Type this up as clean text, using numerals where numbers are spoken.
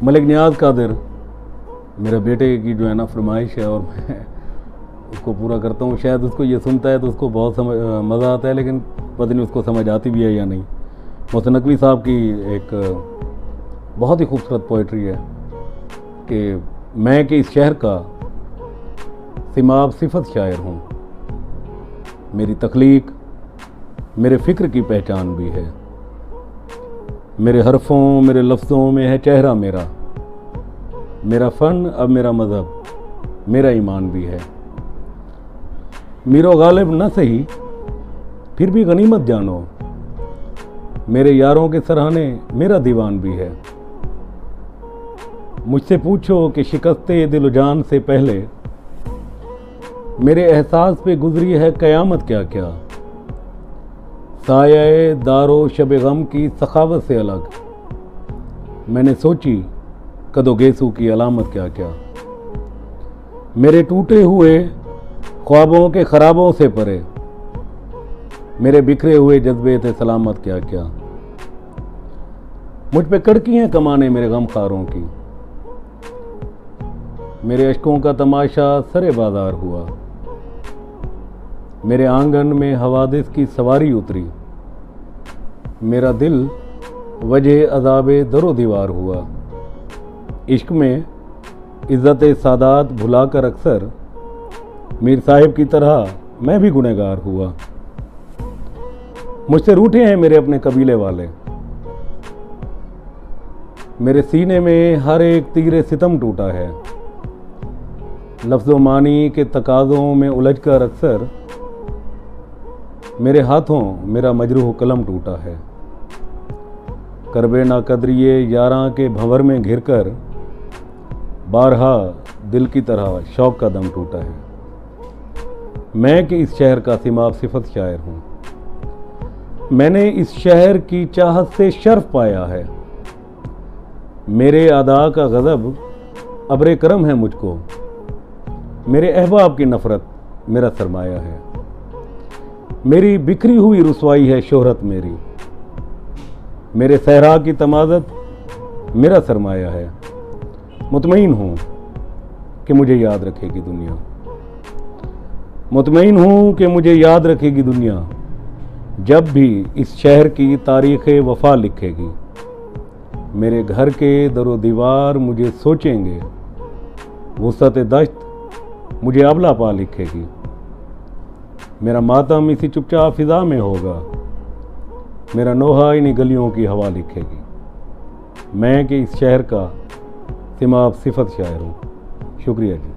मलिक नियाज़ कादिर मेरे बेटे की जो है ना फरमाइश है और मैं उसको पूरा करता हूँ। शायद उसको ये सुनता है तो उसको बहुत मज़ा आता है, लेकिन पता नहीं उसको समझ आती भी है या नहीं। मोहसिन नकवी साहब की एक बहुत ही खूबसूरत पोइट्री है कि मैं कि इस शहर का सिमाब सिफत शायर हूँ, मेरी तख्लीक मेरे फ़िक्र की पहचान भी है, मेरे हरफों मेरे लफ्ज़ों में है चेहरा मेरा, मेरा फ़न अब मेरा मज़हब मेरा ईमान भी है। मीरो गालिब न सही फिर भी गनीमत जानो, मेरे यारों के सराहने मेरा दीवान भी है। मुझसे पूछो कि शिकस्ते दिल जान से पहले मेरे एहसास पे गुजरी है क़यामत क्या क्या। साये दारो शब गम की सखावत से अलग मैंने सोची कदो गेसू की अलामत क्या क्या। मेरे टूटे हुए ख्वाबों के खराबों से परे मेरे बिखरे हुए जज्बे थे सलामत क्या क्या। मुझ पे कड़की हैं कमाने मेरे गम खारों की, मेरे अश्कों का तमाशा सरे बाजार हुआ। मेरे आंगन में हवादिस की सवारी उतरी, मेरा दिल वजह अज़ाबे दरो दीवार हुआ। इश्क में इज़्ज़त सादात भुलाकर अक्सर मीर साहिब की तरह मैं भी गुनहगार हुआ। मुझसे रूठे हैं मेरे अपने कबीले वाले, मेरे सीने में हर एक तीरे सितम टूटा है। लफ्ज़ो मानी के तकाज़ों में उलझकर अक्सर मेरे हाथों मेरा मजरूह कलम टूटा है। करबे ना कदरिए यारां के भंवर में घिरकर बारहा दिल की तरह शौक का दम टूटा है। मैं कि इस शहर का सिमाब सिफत शायर हूँ, मैंने इस शहर की चाहत से शर्फ पाया है। मेरे अदा का गज़ब अब्रे करम है मुझको, मेरे अहबाब की नफ़रत मेरा सरमाया है। मेरी बिखरी हुई रुसवाई है शोहरत मेरी, मेरे सहरा की तमाज़त मेरा सरमाया है। मुतमईन हूँ कि मुझे याद रखेगी दुनिया, मुतमईन हूँ कि मुझे याद रखेगी दुनिया जब भी इस शहर की तारीख़ वफ़ा लिखेगी। मेरे घर के दरो दीवार मुझे सोचेंगे, वुसअत दश्त मुझे अबला पा लिखेगी। मेरा मातम इसी चुपचाप फिज़ा में होगा, मेरा नोहा इन्हीं गलियों की हवा लिखेगी। मैं कि इस शहर का सिमाब सिफत शायर हूँ। शुक्रिया जी।